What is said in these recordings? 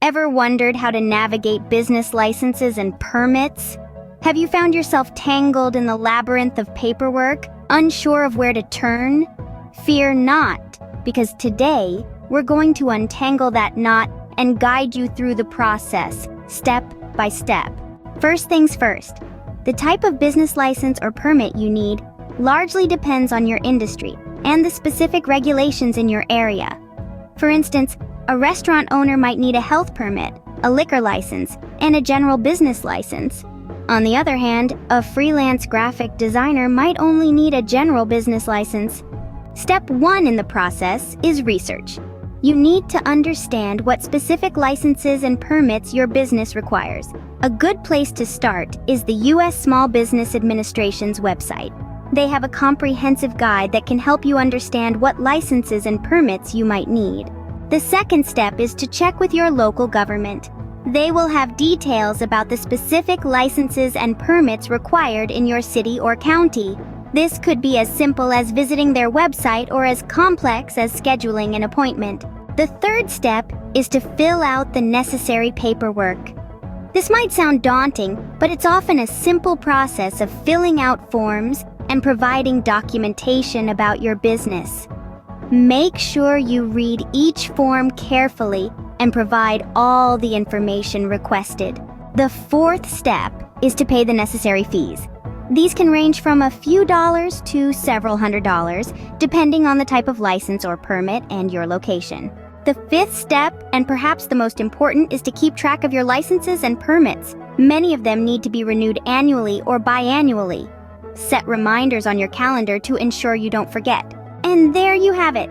Ever wondered how to navigate business licenses and permits? Have you found yourself tangled in the labyrinth of paperwork, unsure of where to turn? Fear not, because today we're going to untangle that knot and guide you through the process, step by step. First things first, the type of business license or permit you need largely depends on your industry and the specific regulations in your area. For instance, a restaurant owner might need a health permit, a liquor license, and a general business license. On the other hand, a freelance graphic designer might only need a general business license. Step 1 in the process is research. You need to understand what specific licenses and permits your business requires. A good place to start is the U.S. Small Business Administration's website. They have a comprehensive guide that can help you understand what licenses and permits you might need. The second step is to check with your local government. They will have details about the specific licenses and permits required in your city or county. This could be as simple as visiting their website or as complex as scheduling an appointment. The third step is to fill out the necessary paperwork. This might sound daunting, but it's often a simple process of filling out forms and providing documentation about your business. Make sure you read each form carefully and provide all the information requested. The fourth step is to pay the necessary fees. These can range from a few dollars to several $100s, depending on the type of license or permit and your location. The fifth step, and perhaps the most important, is to keep track of your licenses and permits. Many of them need to be renewed annually or biannually. Set reminders on your calendar to ensure you don't forget. And there you have it.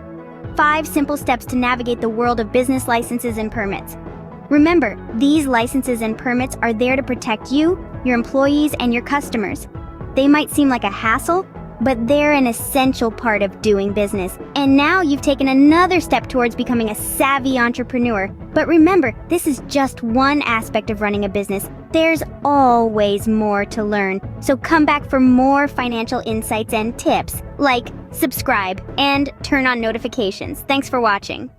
5 simple steps to navigate the world of business licenses and permits. Remember, these licenses and permits are there to protect you, your employees, and your customers. They might seem like a hassle, but they're an essential part of doing business. And now you've taken another step towards becoming a savvy entrepreneur. But remember, this is just one aspect of running a business. There's always more to learn. So come back for more financial insights and tips, like subscribe and turn on notifications. Thanks for watching.